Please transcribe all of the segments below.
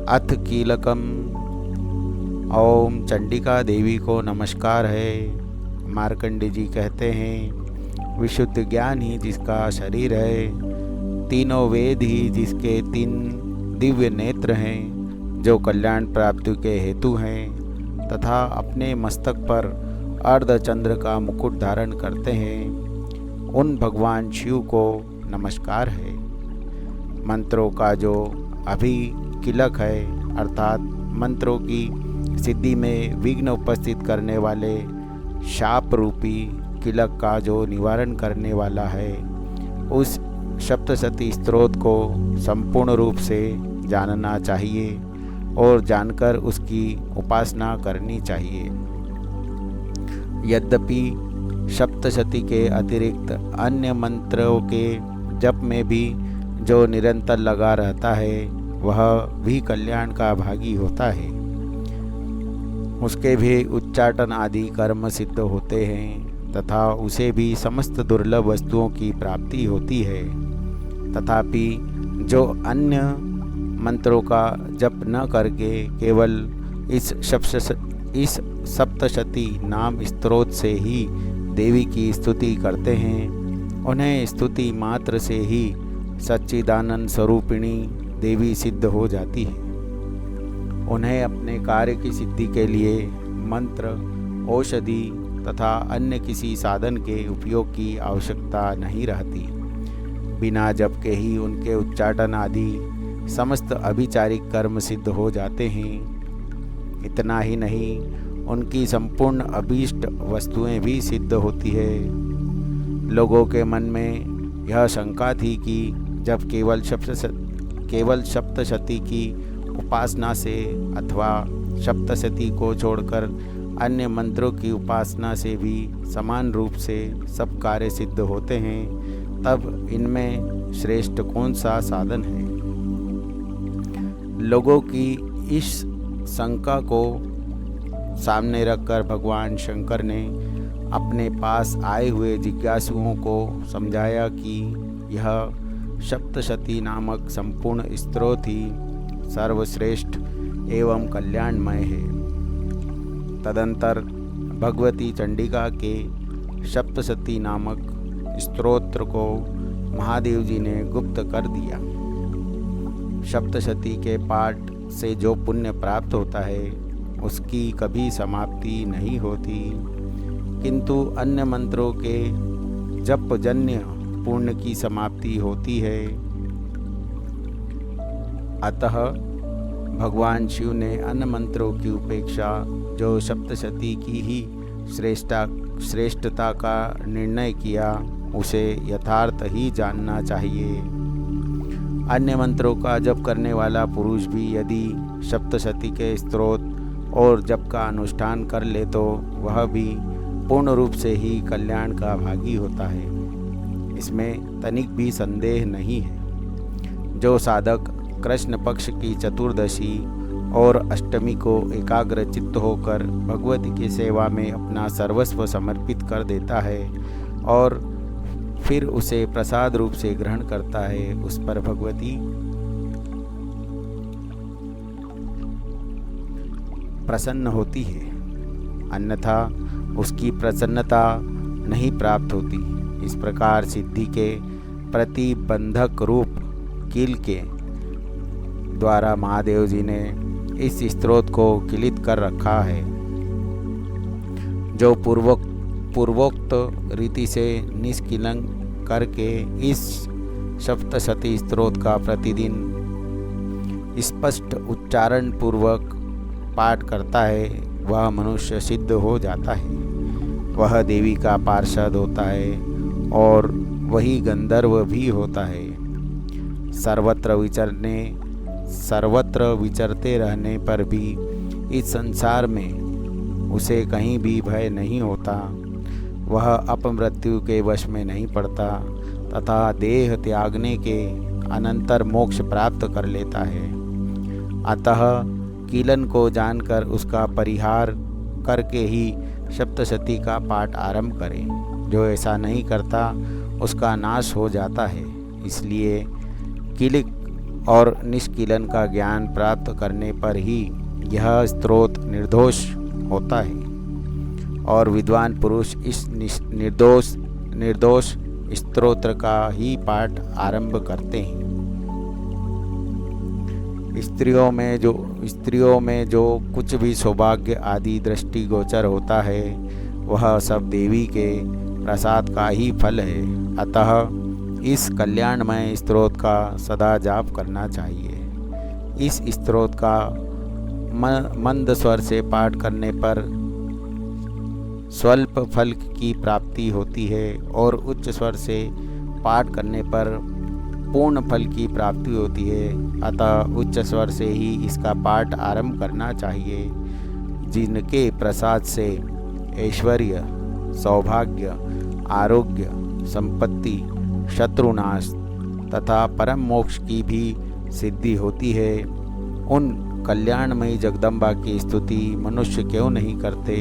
अथ कीलकम। ओम चंडिका देवी को नमस्कार है। मार्कंडे जी कहते हैं, विशुद्ध ज्ञान ही जिसका शरीर है, तीनों वेद ही जिसके 3 दिव्य नेत्र हैं, जो कल्याण प्राप्ति के हेतु हैं, तथा अपने मस्तक पर अर्धचंद्र का मुकुट धारण करते हैं, उन भगवान शिव को नमस्कार है। मंत्रों का जो अभिकीलक है, अर्थात मंत्रों की सिद्धि में विघ्न उपस्थित करने वाले शाप रूपी किलक का जो निवारण करने वाला है, उस सप्तशती स्तोत्र को संपूर्ण रूप से जानना चाहिए और जानकर उसकी उपासना करनी चाहिए। यद्यपि सप्तशती के अतिरिक्त अन्य मंत्रों के जप में भी जो निरंतर लगा रहता है, वह भी कल्याण का भागी होता है। उसके भी उच्चाटन आदि कर्म सिद्ध होते हैं तथा उसे भी समस्त दुर्लभ वस्तुओं की प्राप्ति होती है। तथापि जो अन्य मंत्रों का जप न करके केवल इस सप्तशती नाम स्तोत्र से ही देवी की स्तुति करते हैं, उन्हें स्तुति मात्र से ही सच्चिदानंद स्वरूपिणी देवी सिद्ध हो जाती है। उन्हें अपने कार्य की सिद्धि के लिए मंत्र, औषधि तथा अन्य किसी साधन के उपयोग की आवश्यकता नहीं रहती। बिना जप के ही उनके उच्चाटन आदि समस्त अभिचारिक कर्म सिद्ध हो जाते हैं। इतना ही नहीं, उनकी संपूर्ण अभीष्ट वस्तुएं भी सिद्ध होती है। लोगों के मन में यह शंका थी कि जब केवल सप्तशती की उपासना से अथवा सप्तशती को छोड़कर अन्य मंत्रों की उपासना से भी समान रूप से सब कार्य सिद्ध होते हैं, तब इनमें श्रेष्ठ कौन सा साधन है? लोगों की इस शंका को सामने रखकर भगवान शंकर ने अपने पास आए हुए जिज्ञासुओं को समझाया कि यह सप्तशती नामक संपूर्ण स्तोत्र ही सर्वश्रेष्ठ एवं कल्याणमय है। तदंतर भगवती चंडिका के सप्तशती नामक स्तोत्र को महादेव जी ने गुप्त कर दिया। सप्तशती के पाठ से जो पुण्य प्राप्त होता है, उसकी कभी समाप्ति नहीं होती, किंतु अन्य मंत्रों के जपजन्य पुण्य की समाप्ति होती है। अतः भगवान शिव ने अन्य मंत्रों की उपेक्षा जो सप्तशती की ही श्रेष्ठता का निर्णय किया, उसे यथार्थ ही जानना चाहिए। अन्य मंत्रों का जप करने वाला पुरुष भी यदि सप्तशती के स्तोत्र और जप का अनुष्ठान कर ले, तो वह भी पूर्ण रूप से ही कल्याण का भागी होता है। इसमें तनिक भी संदेह नहीं है। जो साधक कृष्ण पक्ष की चतुर्दशी और अष्टमी को एकाग्र चित्त होकर भगवती की सेवा में अपना सर्वस्व समर्पित कर देता है और फिर उसे प्रसाद रूप से ग्रहण करता है, उस पर भगवती प्रसन्न होती है, अन्यथा उसकी प्रसन्नता नहीं प्राप्त होती। इस प्रकार सिद्धि के प्रतिबंधक रूप कील के द्वारा महादेव जी ने इस स्तोत्र को किलित कर रखा है, जो पूर्वोक्त रीति से निष्किलन करके इस सप्तशती स्तोत्र का प्रतिदिन स्पष्ट उच्चारण पूर्वक पाठ करता है, वह मनुष्य सिद्ध हो जाता है। वह देवी का पार्षद होता है और वही गंधर्व भी होता है। सर्वत्र विचरते रहने पर भी इस संसार में उसे कहीं भी भय नहीं होता। वह अपमृत्यु के वश में नहीं पड़ता तथा देह त्यागने के अनंतर मोक्ष प्राप्त कर लेता है। अतः कीलन को जानकर उसका परिहार करके ही सप्तशती का पाठ आरंभ करें। जो ऐसा नहीं करता, उसका नाश हो जाता है। इसलिए किलिक और निष्किलन का ज्ञान प्राप्त करने पर ही यह स्तोत्र निर्दोष होता है और विद्वान पुरुष इस निर्दोष स्तोत्र का ही पाठ आरंभ करते हैं। स्त्रियों में जो कुछ भी सौभाग्य आदि दृष्टिगोचर होता है वह सब देवी के प्रसाद का ही फल है। अतः इस कल्याणमय स्तोत्र का सदा जाप करना चाहिए। इस स्तोत्र का मंद स्वर से पाठ करने पर स्वल्प फल की प्राप्ति होती है और उच्च स्वर से पाठ करने पर पूर्ण फल की प्राप्ति होती है। अतः उच्च स्वर से ही इसका पाठ आरंभ करना चाहिए। जिनके प्रसाद से ऐश्वर्य, सौभाग्य, आरोग्य, संपत्ति, शत्रुनाश तथा परम मोक्ष की भी सिद्धि होती है, उन कल्याणमयी जगदम्बा की स्तुति मनुष्य क्यों नहीं करते।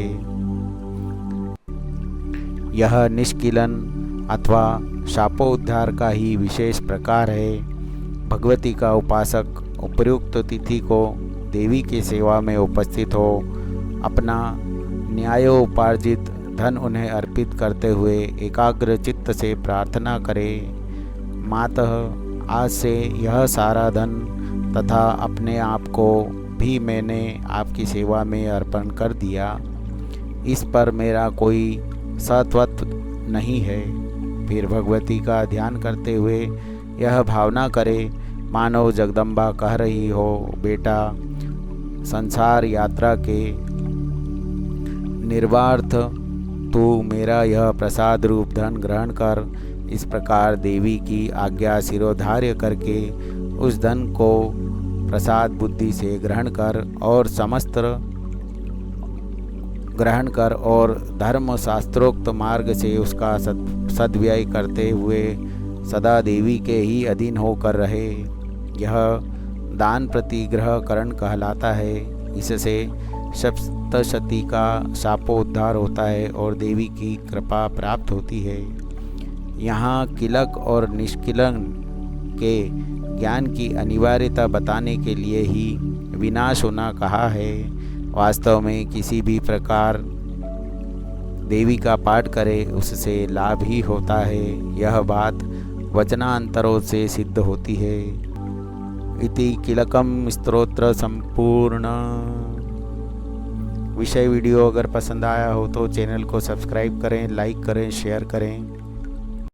यह निष्किलन अथवा शापोद्धार का ही विशेष प्रकार है। भगवती का उपासक उपयुक्त तिथि को देवी की सेवा में उपस्थित हो अपना न्यायोपार्जित धन उन्हें अर्पित करते हुए एकाग्र चित्त से प्रार्थना करे, मातः आज से यह सारा धन तथा अपने आप को भी मैंने आपकी सेवा में अर्पण कर दिया। इस पर मेरा कोई सत्वत नहीं है। फिर भगवती का ध्यान करते हुए यह भावना करे मानो जगदम्बा कह रही हो, बेटा संसार यात्रा के निर्वार्थ तू मेरा यह प्रसाद रूप धन ग्रहण कर। इस प्रकार देवी की आज्ञा शिरोधार्य करके उस धन को प्रसाद बुद्धि से ग्रहण कर और धर्म शास्त्रोक्त मार्ग से उसका सद्व्यय करते हुए सदा देवी के ही अधीन होकर रहे। यह दान प्रतिग्रह करण कहलाता है। इससे सप्तशती का शापोद्धार होता है और देवी की कृपा प्राप्त होती है। यहाँ किलक और निष्किलन के ज्ञान की अनिवार्यता बताने के लिए ही विनाश होना कहा है। वास्तव में किसी भी प्रकार देवी का पाठ करे उससे लाभ ही होता है। यह बात वचनांतरों से सिद्ध होती है। इति किलकम स्तोत्र संपूर्ण। विषय वीडियो अगर पसंद आया हो तो चैनल को सब्सक्राइब करें, लाइक करें, शेयर करें।